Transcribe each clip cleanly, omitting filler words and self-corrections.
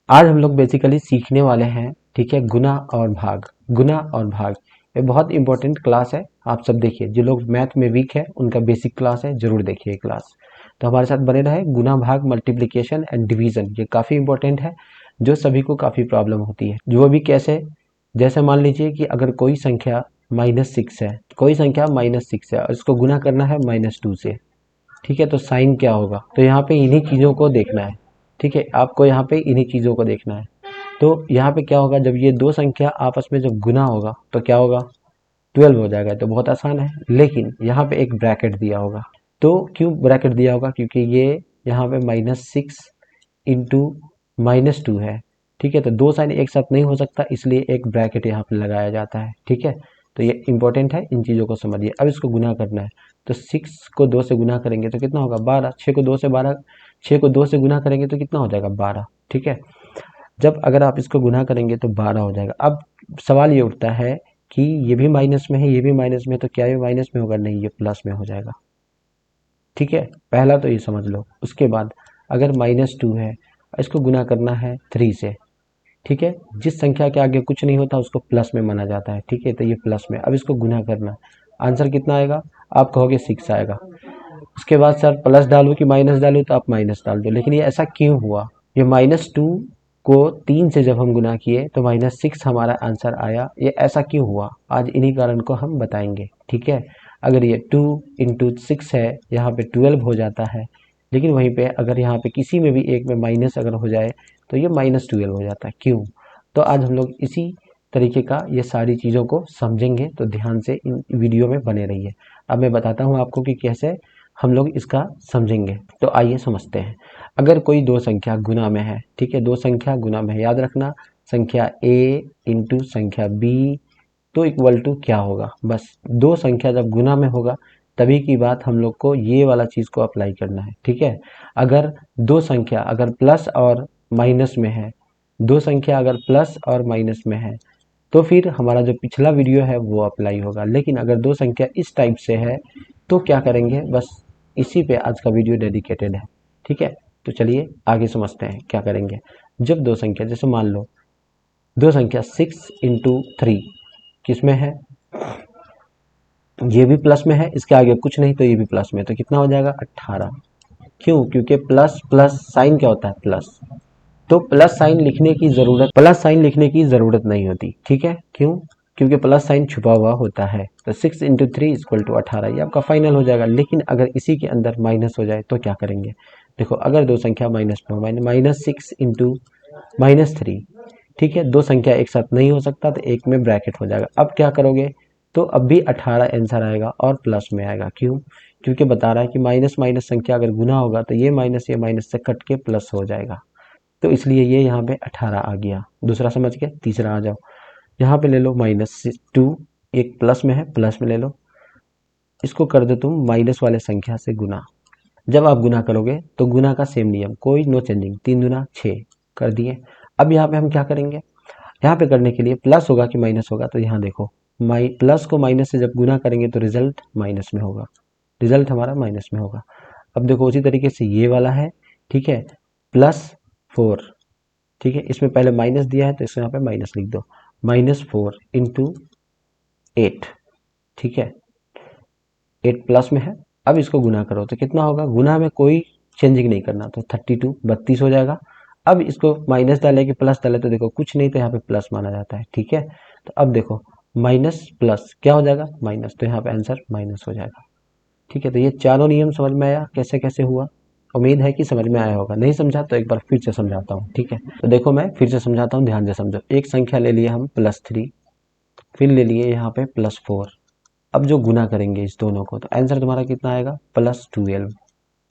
आज हम लोग बेसिकली सीखने वाले हैं, ठीक है, गुना और भाग। गुना और भाग ये बहुत इंपॉर्टेंट क्लास है। आप सब देखिए, जो लोग मैथ में वीक है उनका बेसिक क्लास है, जरूर देखिए क्लास। तो हमारे साथ बने रहे। गुना भाग, मल्टीप्लिकेशन एंड डिवीजन, ये काफ़ी इंपॉर्टेंट है, जो सभी को काफ़ी प्रॉब्लम होती है। जो भी कैसे, जैसे मान लीजिए कि अगर कोई संख्या -6 है, कोई संख्या -6 है और इसको गुना करना है -2 से, ठीक है, तो साइन क्या होगा। तो यहाँ पे इन्हीं चीज़ों को देखना है, ठीक है, आपको यहाँ पे इन्हीं चीज़ों को देखना है। तो यहाँ पे क्या होगा, जब ये दो संख्या आपस में जब गुना होगा तो क्या होगा, 12 हो जाएगा। तो बहुत आसान है, लेकिन यहाँ पे एक ब्रैकेट दिया होगा। तो क्यों ब्रैकेट दिया होगा, क्योंकि ये यहाँ पे -6 इंटू -2 है, ठीक है। तो दो साइन एक साथ नहीं हो सकता, इसलिए एक ब्रैकेट यहाँ पे लगाया जाता है, ठीक है। तो ये इंपॉर्टेंट है, इन चीज़ों को समझिए। अब इसको गुना करना है, तो 6 को 2 से गुना करेंगे तो कितना होगा, 12। 6 को 2 से 12, 6 को 2 से गुना करेंगे तो कितना हो जाएगा, 12, ठीक है। जब अगर आप इसको गुना करेंगे तो 12 हो जाएगा। अब सवाल ये उठता है कि ये भी माइनस में है, ये भी माइनस में है, तो क्या ये माइनस में होगा, नहीं, ये प्लस में हो जाएगा, ठीक है। पहला तो ये समझ लो। उसके बाद अगर -2 है, इसको गुना करना है 3 से, ठीक है। जिस संख्या के आगे कुछ नहीं होता उसको प्लस में माना जाता है, ठीक है। तो ये प्लस में, अब इसको गुना करना, आंसर कितना आएगा, आप कहोगे 6 आएगा। उसके बाद सर प्लस डालूं कि माइनस डालूं, तो आप माइनस डाल दो। लेकिन ये ऐसा क्यों हुआ, ये -2 को 3 से जब हम गुना किए तो -6 हमारा आंसर आया, ये ऐसा क्यों हुआ, आज इन्हीं कारण को हम बताएंगे, ठीक है। अगर ये 2 इंटू 6 है, यहाँ पे 12 हो जाता है, लेकिन वहीं पे अगर यहाँ पे किसी में भी एक में माइनस अगर हो जाए तो ये -12 हो जाता है, क्यों। तो आज हम लोग इसी तरीके का ये सारी चीज़ों को समझेंगे, तो ध्यान से इन वीडियो में बने रहिए। अब मैं बताता हूँ आपको कि कैसे हम लोग इसका समझेंगे। तो आइए समझते हैं। अगर कोई दो संख्या गुना में है, ठीक है, दो संख्या गुना में है, याद रखना, संख्या a इंटू संख्या b तो इक्वल टू क्या होगा, बस दो संख्या जब गुना में होगा तभी की बात हम लोग को ये वाला चीज़ को अप्लाई करना है, ठीक है। अगर दो संख्या अगर प्लस और माइनस में है, दो संख्या अगर प्लस और माइनस में है, तो फिर हमारा जो पिछला वीडियो है वो अप्लाई होगा। लेकिन अगर दो संख्या इस टाइप से है तो क्या करेंगे, बस इसी पे आज का वीडियो डेडिकेटेड है, ठीक है। तो चलिए आगे समझते हैं क्या करेंगे। जब दो संख्या, जैसे मान लो दो संख्या 6 इंटू 3 किस में है, ये भी प्लस में है, इसके आगे कुछ नहीं तो ये भी प्लस में, तो कितना हो जाएगा, 18। क्यों, क्योंकि प्लस प्लस साइन क्या होता है, प्लस। तो प्लस साइन लिखने की जरूरत नहीं होती, ठीक है। क्यों, क्योंकि प्लस साइन छुपा हुआ होता है। तो 6 इंटू 3 इक्वल टू 18, ये आपका फाइनल हो जाएगा। लेकिन अगर इसी के अंदर माइनस हो जाए तो क्या करेंगे, देखो अगर दो संख्या माइनस में हो, -6 इंटू -3, ठीक है, दो संख्या एक साथ नहीं हो सकता तो एक में ब्रैकेट हो जाएगा। अब क्या करोगे, तो अब भी 18 आंसर आएगा और प्लस में आएगा। क्यों, क्योंकि बता रहा है कि माइनस माइनस संख्या अगर गुना होगा तो ये माइनस से कट के प्लस हो जाएगा, तो इसलिए ये यहाँ पे 18 आ गया। दूसरा समझ गए, तीसरा आ जाओ। यहाँ पे ले लो -2, एक प्लस में है, प्लस में ले लो, इसको कर दो तुम माइनस वाले संख्या से गुना। जब आप गुना करोगे तो गुना का सेम नियम, कोई नो चेंजिंग, 3 दूना 6 कर दिए। अब यहाँ पे हम क्या करेंगे, यहाँ पे करने के लिए प्लस होगा कि माइनस होगा, तो यहाँ देखो प्लस को माइनस से जब गुना करेंगे तो रिजल्ट माइनस में होगा, रिजल्ट हमारा माइनस में होगा। अब देखो उसी तरीके से ये वाला है, ठीक है, +4, ठीक है, इसमें पहले माइनस दिया है तो इसको यहाँ पे माइनस लिख दो, -4 इंटू 8, ठीक है, 8 प्लस में है। अब इसको गुना करो तो कितना होगा, गुना में कोई चेंजिंग नहीं करना, तो 32 हो जाएगा। अब इसको माइनस डाले कि प्लस डाले, तो देखो कुछ नहीं तो यहाँ पे प्लस माना जाता है, ठीक है। तो अब देखो माइनस प्लस क्या हो जाएगा, माइनस, तो यहाँ पे आंसर माइनस हो जाएगा, ठीक है। तो ये चारों नियम समझ में आया कैसे कैसे हुआ, उम्मीद है कि समझ में आया होगा। नहीं समझा तो एक बार फिर से समझाता हूँ, ठीक है। तो देखो मैं फिर से समझाता हूँ, ध्यान से समझो। एक संख्या ले लिए हम +3, फिर ले लिए यहाँ पे +4। अब जो गुना करेंगे इस दोनों को तो आंसर तुम्हारा कितना आएगा, +12,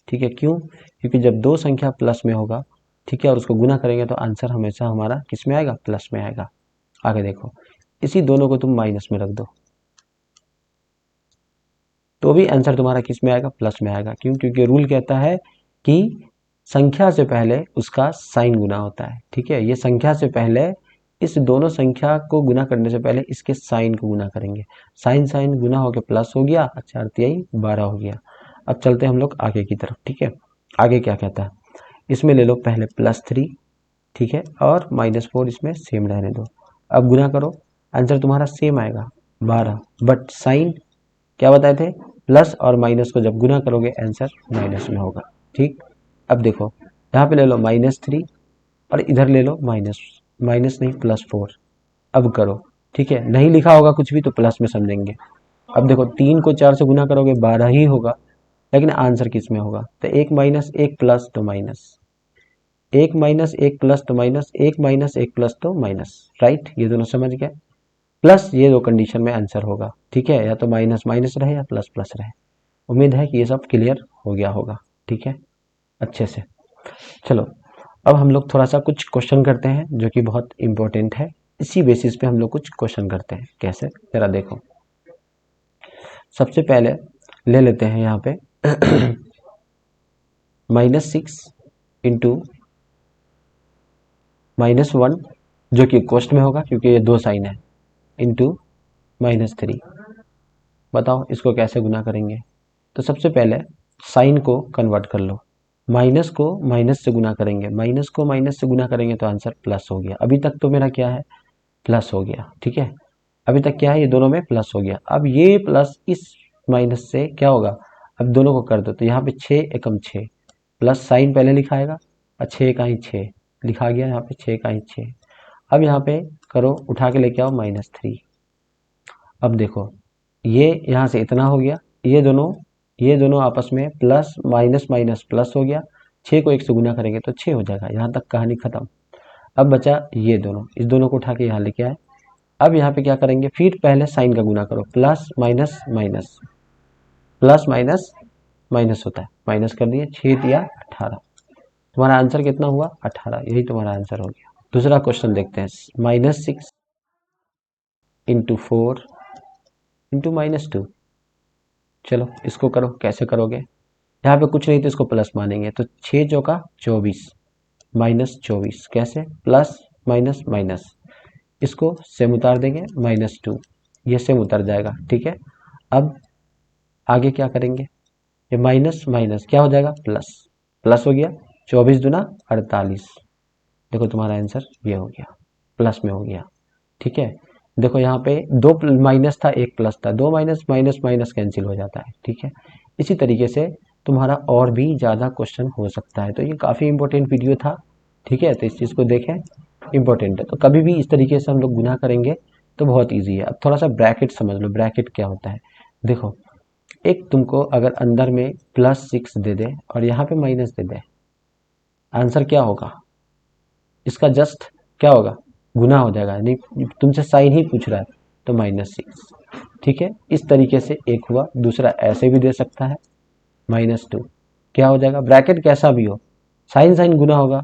ठीक है। क्यों, क्योंकि जब दो संख्या प्लस में होगा, ठीक है, और उसको गुना करेंगे तो आंसर हमेशा हमारा किस में आएगा, प्लस में आएगा। आगे देखो, इसी दोनों को तुम माइनस में रख दो तो भी आंसर तुम्हारा किस में आएगा, प्लस में आएगा। क्यों, क्योंकि रूल कहता है कि संख्या से पहले उसका साइन गुना होता है, ठीक है। ये संख्या से पहले, इस दोनों संख्या को गुना करने से पहले इसके साइन को गुना करेंगे। साइन साइन गुना होकर प्लस हो गया, अच्छा 12 हो गया। अब चलते हम लोग आगे की तरफ, ठीक है। आगे क्या कहता है, इसमें ले लो पहले +3, ठीक है, और -4 इसमें सेम रहने दो। अब गुना करो, आंसर तुम्हारा सेम आएगा 12, बट साइन क्या बताए थे, प्लस और माइनस को जब गुना करोगे आंसर माइनस में होगा। ठीक, अब देखो यहाँ पे ले लो -3 और इधर ले लो माइनस माइनस नहीं +4। अब करो, ठीक है, नहीं लिखा होगा कुछ भी तो प्लस में समझेंगे। अब देखो 3 को 4 से गुना करोगे 12 ही होगा, लेकिन आंसर किस में होगा, तो 1 माइनस 1 प्लस तो माइनस, 1 माइनस 1 प्लस तो माइनस, 1 माइनस 1 प्लस तो माइनस, राइट, ये दोनों समझ गए। प्लस ये दो कंडीशन में आंसर होगा, ठीक है, या तो माइनस माइनस रहे या प्लस प्लस रहे। उम्मीद है कि ये सब क्लियर हो गया होगा, ठीक है, अच्छे से। चलो अब हम लोग थोड़ा सा कुछ क्वेश्चन करते हैं जो कि बहुत इंपॉर्टेंट है, इसी बेसिस पे हम लोग कुछ क्वेश्चन करते हैं। कैसे, जरा देखो। सबसे पहले ले लेते हैं यहाँ पे -6 इंटू -1 जो कि कोष्ट में होगा क्योंकि ये दो साइन है, इंटू -3। बताओ इसको कैसे गुना करेंगे। तो सबसे पहले साइन को कन्वर्ट कर लो, माइनस को माइनस से गुना करेंगे, माइनस को माइनस से गुना करेंगे तो आंसर प्लस हो गया। अभी तक तो मेरा क्या है, प्लस हो गया, ठीक है, अभी तक क्या है, ये दोनों में प्लस हो गया। अब ये प्लस इस माइनस से क्या होगा, अब दोनों को कर दो तो यहाँ पे 6 एकम 6, प्लस साइन पहले लिखाएगा और 6 का ही 6 लिखा गया, यहाँ पे 6 का ही 6। अब यहाँ पे करो, उठा के लेके आओ -3। अब देखो ये यहाँ से इतना हो गया, ये दोनों आपस में प्लस माइनस माइनस प्लस हो गया, 6 को 1 से गुना करेंगे तो 6 हो जाएगा, यहाँ तक कहानी खत्म। अब बचा ये दोनों, इस दोनों को उठा के यहाँ लेके आए। अब यहाँ पे क्या करेंगे, फिर पहले साइन का गुना करो, plus minus minus, plus minus minus होता है, माइनस कर दिए, 6 दिया 18। तुम्हारा आंसर कितना हुआ, 18, यही तुम्हारा आंसर हो गया। दूसरा क्वेश्चन देखते हैं, -6 इंटू 4 इंटू -2। चलो इसको करो, कैसे करोगे, यहाँ पे कुछ नहीं तो इसको प्लस मानेंगे, तो 6 चौका 24 -24, कैसे, प्लस माइनस माइनस, इसको सेम उतार देंगे -2, ये सेम उतर जाएगा, ठीक है। अब आगे क्या करेंगे, ये माइनस माइनस क्या हो जाएगा, प्लस, प्लस हो गया, 24 दूना 48। देखो तुम्हारा आंसर ये हो गया, प्लस में हो गया, ठीक है। देखो यहाँ पे 2 माइनस था 1 प्लस था, 2 माइनस माइनस माइनस कैंसिल हो जाता है, ठीक है। इसी तरीके से तुम्हारा और भी ज़्यादा क्वेश्चन हो सकता है। तो ये काफ़ी इंपॉर्टेंट वीडियो था, ठीक है, तो इस चीज़ को देखें, इंपॉर्टेंट है। तो कभी भी इस तरीके से हम लोग गुना करेंगे तो बहुत ईजी है। अब थोड़ा सा ब्रैकेट समझ लो, ब्रैकेट क्या होता है। देखो एक तुमको अगर अंदर में +6 दे दे और यहाँ पे माइनस दे दे, आंसर क्या होगा, इसका जस्ट क्या होगा, गुना हो जाएगा, नहीं तुमसे साइन ही पूछ रहा है तो -6, ठीक है। इस तरीके से एक हुआ, दूसरा ऐसे भी दे सकता है -2, क्या हो जाएगा, ब्रैकेट कैसा भी हो, साइन साइन गुना होगा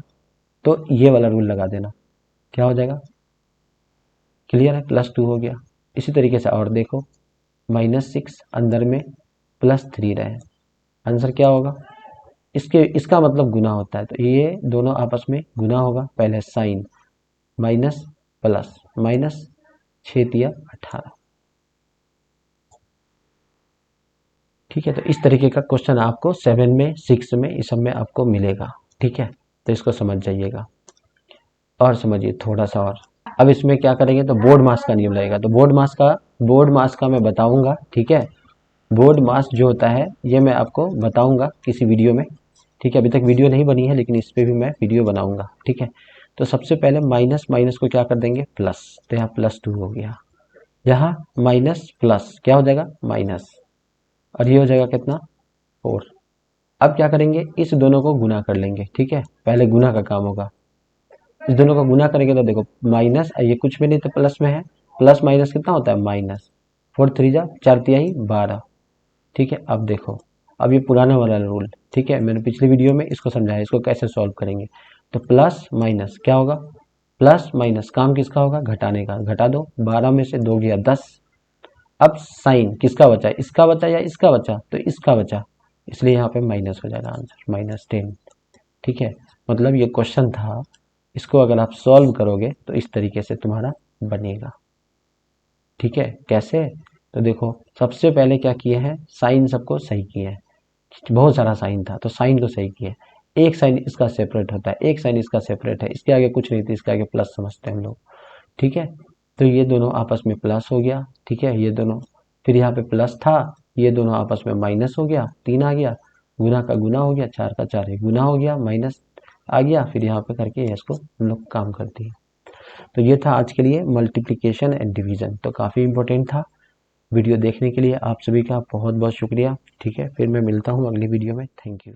तो ये वाला रूल लगा देना, क्या हो जाएगा, क्लियर है, +2 हो गया। इसी तरीके से और देखो, -6 अंदर में +3 रहे, आंसर क्या होगा, इसका मतलब गुना होता है, तो ये दोनों आपस में गुना होगा, पहले साइन माइनस प्लस माइनस, 6 दिया 18, ठीक है। तो इस तरीके का क्वेश्चन आपको 7 में 6 में इस सब में आपको मिलेगा, ठीक है, तो इसको समझ जाइएगा। और समझिए थोड़ा सा और, अब इसमें क्या करेंगे, तो बोर्ड मास का नियम लगेगा, तो बोर्ड मास का मैं बताऊंगा, ठीक है। बोर्ड मास जो होता है ये मैं आपको बताऊंगा किसी वीडियो में, ठीक है। अभी तक वीडियो नहीं बनी है लेकिन इस पर भी मैं वीडियो बनाऊंगा, ठीक है। तो सबसे पहले माइनस माइनस को क्या कर देंगे, प्लस, तो यहाँ +2 हो गया, यहाँ माइनस प्लस क्या हो जाएगा, माइनस, और ये हो जाएगा कितना, 4। अब क्या करेंगे, इस दोनों को गुना कर लेंगे, ठीक है, पहले गुना का काम होगा। इस दोनों को गुना करेंगे तो देखो माइनस, ये कुछ भी नहीं तो प्लस में है, प्लस माइनस कितना होता है, माइनस, 4 3 जा 4 तिहाई 12, ठीक है। अब देखो, अब ये पुराना वाला रूल, ठीक है, मैंने पिछली वीडियो में इसको समझाया, इसको कैसे सॉल्व करेंगे। तो प्लस माइनस क्या होगा, प्लस माइनस काम किसका होगा, घटाने का, घटा दो, 12 में से 2 गया 10। अब साइन किसका बचा, इसका बचा या इसका बचा, तो इसका बचा, इसलिए यहाँ पे माइनस हो जाएगा आंसर, -10, ठीक है। मतलब ये क्वेश्चन था, इसको अगर आप सॉल्व करोगे तो इस तरीके से तुम्हारा बनेगा, ठीक है। कैसे, तो देखो सबसे पहले क्या किए हैं, साइन सबको सही किए हैं, बहुत सारा साइन था तो साइन को सही किए, एक साइन इसका सेपरेट होता है, एक साइन इसका सेपरेट है, इसके आगे कुछ नहीं थी, इसके आगे प्लस समझते हैं हम लोग, ठीक है। तो ये दोनों आपस में प्लस हो गया, ठीक है, ये दोनों, फिर यहाँ पे प्लस था, ये दोनों आपस में माइनस हो गया, 3 आ गया, गुना का गुना हो गया, 4 का 4 ही गुना हो गया, माइनस आ गया, फिर यहाँ पे करके इसको हम लोग काम करते हैं। तो ये था आज के लिए मल्टीप्लिकेशन एंड डिवीजन, तो काफ़ी इंपॉर्टेंट था। वीडियो देखने के लिए आप सभी का बहुत बहुत शुक्रिया, ठीक है। फिर मैं मिलता हूँ अगली वीडियो में। Thank you.